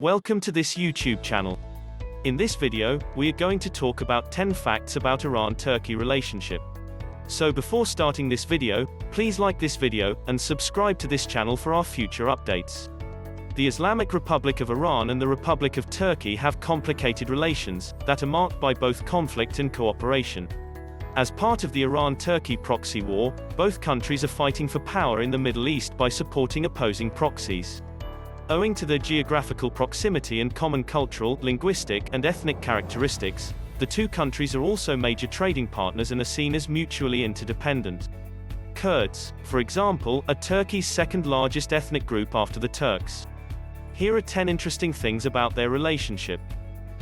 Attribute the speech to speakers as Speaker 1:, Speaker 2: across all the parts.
Speaker 1: Welcome to this YouTube channel. In this video, we are going to talk about 10 facts about Iran-Turkey relationship. So before starting this video, please like this video, and subscribe to this channel for our future updates. The Islamic Republic of Iran and the Republic of Turkey have complicated relations, that are marked by both conflict and cooperation. As part of the Iran-Turkey proxy war, both countries are fighting for power in the Middle East by supporting opposing proxies. Owing to their geographical proximity and common cultural, linguistic, and ethnic characteristics, the two countries are also major trading partners and are seen as mutually interdependent. Kurds, for example, are Turkey's second largest ethnic group after the Turks. Here are 10 interesting things about their relationship.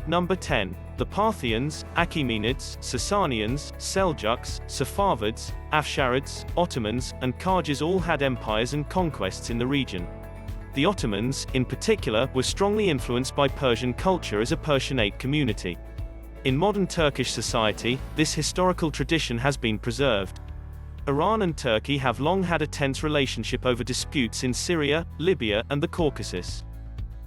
Speaker 1: Number 10. The Parthians, Achaemenids, Sasanians, Seljuks, Safavids, Afsharids, Ottomans, and Khajas all had empires and conquests in the region. The Ottomans, in particular, were strongly influenced by Persian culture as a Persianate community. In modern Turkish society, this historical tradition has been preserved. Iran and Turkey have long had a tense relationship over disputes in Syria, Libya, and the Caucasus.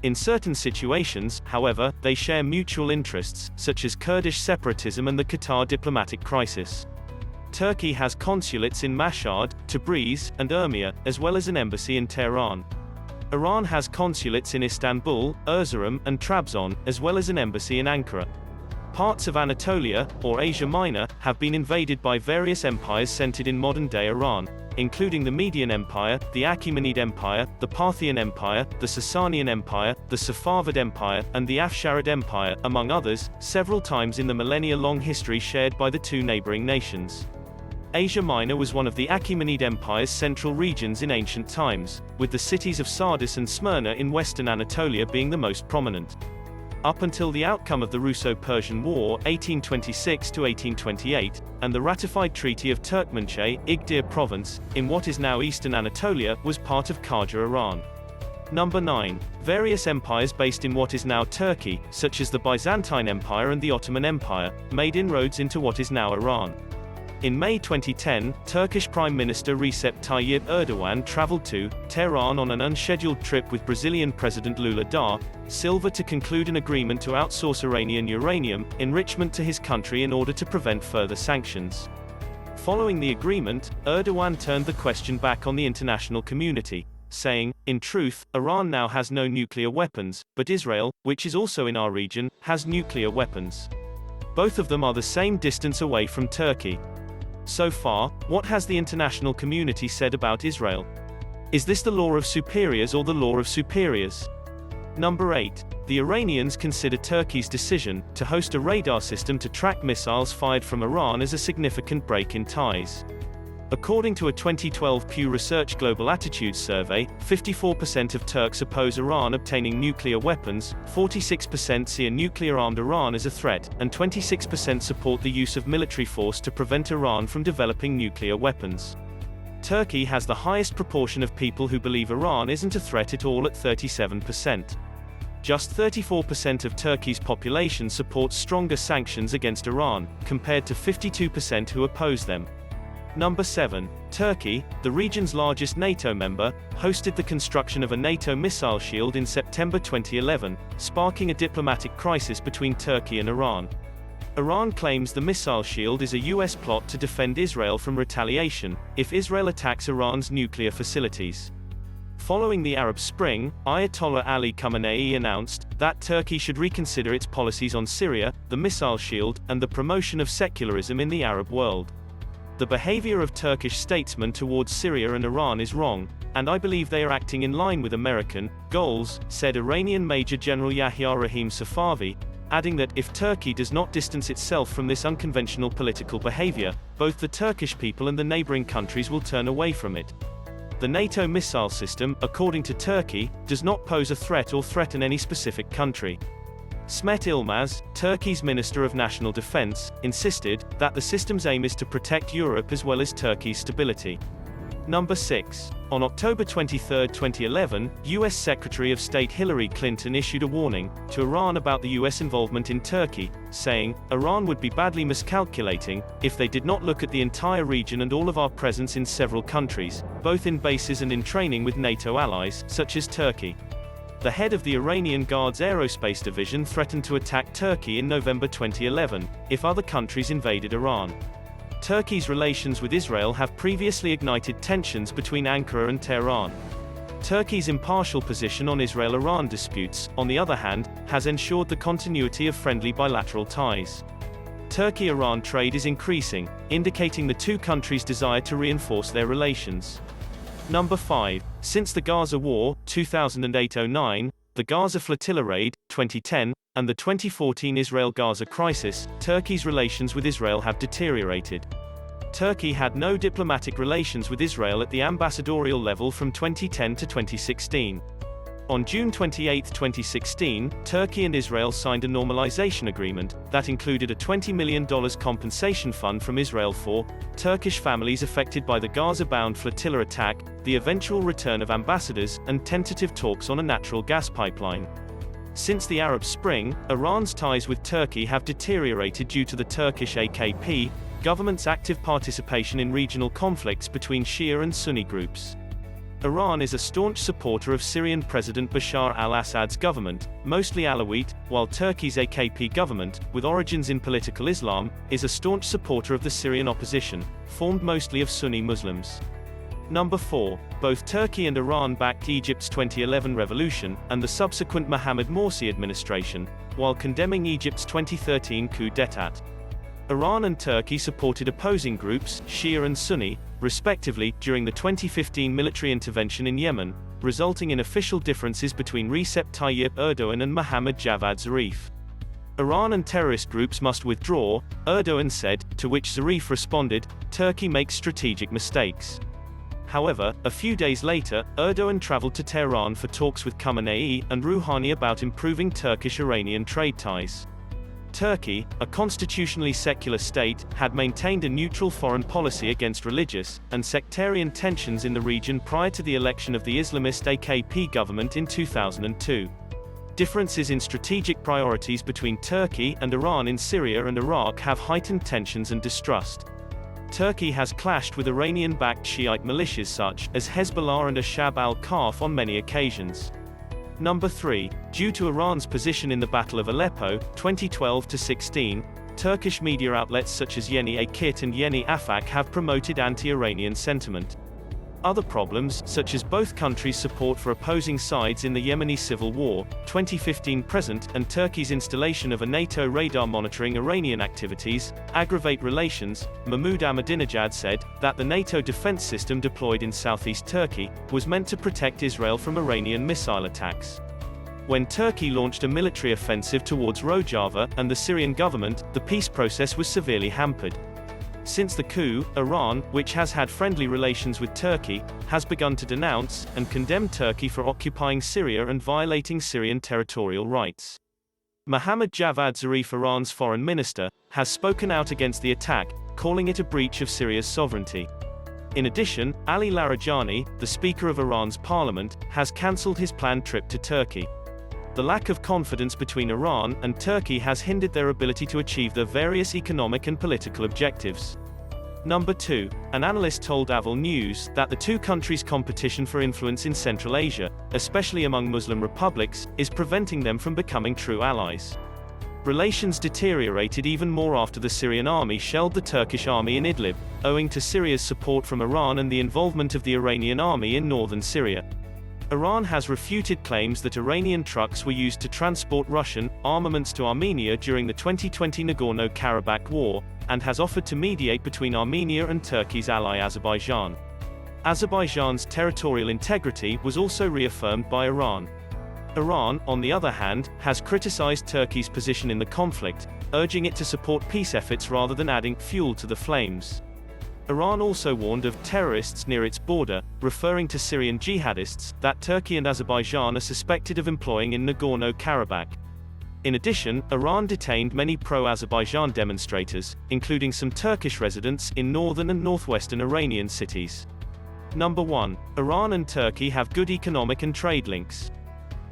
Speaker 1: In certain situations, however, they share mutual interests, such as Kurdish separatism and the Qatar diplomatic crisis. Turkey has consulates in Mashhad, Tabriz, and Urmia, as well as an embassy in Tehran. Iran has consulates in Istanbul, Erzurum, and Trabzon, as well as an embassy in Ankara. Parts of Anatolia, or Asia Minor, have been invaded by various empires centered in modern-day Iran, including the Median Empire, the Achaemenid Empire, the Parthian Empire, the Sasanian Empire, the Safavid Empire, and the Afsharid Empire, among others, several times in the millennia-long history shared by the two neighboring nations. Asia Minor was one of the Achaemenid Empire's central regions in ancient times, with the cities of Sardis and Smyrna in western Anatolia being the most prominent. Up until the outcome of the Russo-Persian War, 1826–1828, and the ratified Treaty of Turkmenchay, Igdir Province, in what is now eastern Anatolia, was part of Qajar Iran. Number 9. Various empires based in what is now Turkey, such as the Byzantine Empire and the Ottoman Empire, made inroads into what is now Iran. In May 2010, Turkish Prime Minister Recep Tayyip Erdogan traveled to Tehran on an unscheduled trip with Brazilian President Lula da Silva to conclude an agreement to outsource Iranian uranium enrichment to his country in order to prevent further sanctions. Following the agreement, Erdogan turned the question back on the international community, saying, "In truth, Iran now has no nuclear weapons, but Israel, which is also in our region, has nuclear weapons. Both of them are the same distance away from Turkey." So far, what has the international community said about Israel? Is this the law of superiors or the law of superiors? Number 8. The Iranians consider Turkey's decision to host a radar system to track missiles fired from Iran as a significant break in ties. According to a 2012 Pew Research Global Attitudes survey, 54% of Turks oppose Iran obtaining nuclear weapons, 46% see a nuclear-armed Iran as a threat, and 26% support the use of military force to prevent Iran from developing nuclear weapons. Turkey has the highest proportion of people who believe Iran isn't a threat at all at 37%. Just 34% of Turkey's population supports stronger sanctions against Iran, compared to 52% who oppose them. Number 7. Turkey, the region's largest NATO member, hosted the construction of a NATO missile shield in September 2011, sparking a diplomatic crisis between Turkey and Iran. Iran claims the missile shield is a US plot to defend Israel from retaliation, if Israel attacks Iran's nuclear facilities. Following the Arab Spring, Ayatollah Ali Khamenei announced that Turkey should reconsider its policies on Syria, the missile shield, and the promotion of secularism in the Arab world. The behavior of Turkish statesmen towards Syria and Iran is wrong, and I believe they are acting in line with American goals, said Iranian Major General Yahya Rahim Safavi, adding that if Turkey does not distance itself from this unconventional political behavior, both the Turkish people and the neighboring countries will turn away from it. The NATO missile system, according to Turkey, does not pose a threat or threaten any specific country. Smet Ilmaz, Turkey's Minister of National Defense, insisted that the system's aim is to protect Europe as well as Turkey's stability. Number 6. On October 23, 2011, U.S. Secretary of State Hillary Clinton issued a warning to Iran about the U.S. involvement in Turkey, saying, "Iran would be badly miscalculating if they did not look at the entire region and all of our presence in several countries, both in bases and in training with NATO allies, such as Turkey." the head of the Iranian Guard's aerospace division threatened to attack Turkey in November 2011, if other countries invaded Iran. Turkey's relations with Israel have previously ignited tensions between Ankara and Tehran. Turkey's impartial position on Israel-Iran disputes, on the other hand, has ensured the continuity of friendly bilateral ties. Turkey-Iran trade is increasing, indicating the two countries' desire to reinforce their relations. Number 5. Since the Gaza War, 2008-09, the Gaza flotilla raid, 2010, and the 2014 Israel-Gaza crisis, Turkey's relations with Israel have deteriorated. Turkey had no diplomatic relations with Israel at the ambassadorial level from 2010 to 2016. On June 28, 2016, Turkey and Israel signed a normalization agreement that included a $20 million compensation fund from Israel for Turkish families affected by the Gaza-bound flotilla attack, the eventual return of ambassadors, and tentative talks on a natural gas pipeline. Since the Arab Spring, Iran's ties with Turkey have deteriorated due to the Turkish AKP government's active participation in regional conflicts between Shia and Sunni groups. Iran is a staunch supporter of Syrian President Bashar al-Assad's government, mostly Alawite, while Turkey's AKP government, with origins in political Islam, is a staunch supporter of the Syrian opposition, formed mostly of Sunni Muslims. Number 4. Both Turkey and Iran backed Egypt's 2011 revolution, and the subsequent Mohamed Morsi administration, while condemning Egypt's 2013 coup d'état. Iran and Turkey supported opposing groups, Shia and Sunni, respectively, during the 2015 military intervention in Yemen, resulting in official differences between Recep Tayyip Erdogan and Mohammad Javad Zarif. Iran and terrorist groups must withdraw, Erdogan said, to which Zarif responded, Turkey makes strategic mistakes. However, a few days later, Erdogan traveled to Tehran for talks with Khamenei and Rouhani about improving Turkish-Iranian trade ties. Turkey, a constitutionally secular state, had maintained a neutral foreign policy against religious and sectarian tensions in the region prior to the election of the Islamist AKP government in 2002. Differences in strategic priorities between Turkey and Iran in Syria and Iraq have heightened tensions and distrust. Turkey has clashed with Iranian-backed Shiite militias such as Hezbollah and Ashab al-Kaf on many occasions. Number 3. Due to Iran's position in the Battle of Aleppo, 2012-16, Turkish media outlets such as Yeni Akit and Yeni Afak have promoted anti-Iranian sentiment. Other problems, such as both countries' support for opposing sides in the Yemeni civil war, 2015-present, and Turkey's installation of a NATO radar monitoring Iranian activities, aggravate relations. Mahmoud Ahmadinejad said that the NATO defense system deployed in southeast Turkey was meant to protect Israel from Iranian missile attacks. When Turkey launched a military offensive towards Rojava and the Syrian government, the peace process was severely hampered. Since the coup, Iran, which has had friendly relations with Turkey, has begun to denounce and condemn Turkey for occupying Syria and violating Syrian territorial rights. Mohammad Javad Zarif, Iran's foreign minister, has spoken out against the attack, calling it a breach of Syria's sovereignty. In addition, Ali Larijani, the Speaker of Iran's parliament, has cancelled his planned trip to Turkey. The lack of confidence between Iran and Turkey has hindered their ability to achieve their various economic and political objectives. Number 2. An analyst told Aval News that the two countries' competition for influence in Central Asia, especially among Muslim republics, is preventing them from becoming true allies. Relations deteriorated even more after the Syrian army shelled the Turkish army in Idlib, owing to Syria's support from Iran and the involvement of the Iranian army in northern Syria. Iran has refuted claims that Iranian trucks were used to transport Russian armaments to Armenia during the 2020 Nagorno-Karabakh war, and has offered to mediate between Armenia and Turkey's ally Azerbaijan. Azerbaijan's territorial integrity was also reaffirmed by Iran. Iran, on the other hand, has criticized Turkey's position in the conflict, urging it to support peace efforts rather than adding fuel to the flames. Iran also warned of terrorists near its border, referring to Syrian jihadists that Turkey and Azerbaijan are suspected of employing in Nagorno-Karabakh. In addition, Iran detained many pro-Azerbaijan demonstrators, including some Turkish residents, in northern and northwestern Iranian cities. Number 1. Iran and Turkey have good economic and trade links.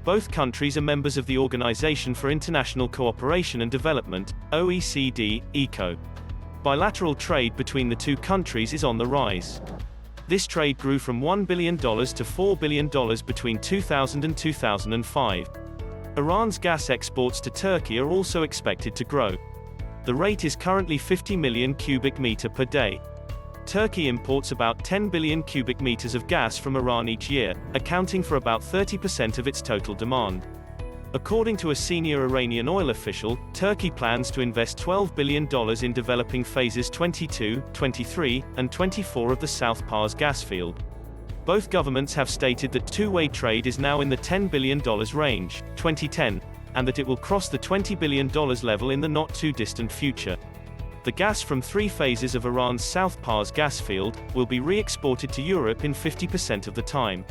Speaker 1: Both countries are members of the Organization for International Cooperation and Development, OECD, ECO. Bilateral trade between the two countries is on the rise. This trade grew from $1 billion to $4 billion between 2000 and 2005. Iran's gas exports to Turkey are also expected to grow. The rate is currently 50 million cubic meter per day. Turkey imports about 10 billion cubic meters of gas from Iran each year, accounting for about 30% of its total demand. According to a senior Iranian oil official, Turkey plans to invest $12 billion in developing phases 22, 23, and 24 of the South Pars gas field. Both governments have stated that two-way trade is now in the $10 billion range, 2010, and that it will cross the $20 billion level in the not-too-distant future. The gas from 3 phases of Iran's South Pars gas field will be re-exported to Europe in 50% of the time.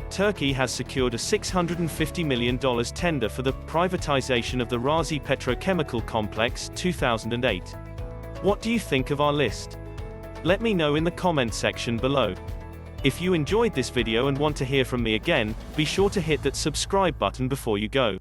Speaker 1: Turkey has secured a $650 million tender for the privatization of the Razi petrochemical complex, 2008. What do you think of our list? Let me know in the comment section below. If you enjoyed this video and want to hear from me again, be sure to hit that subscribe button before you go.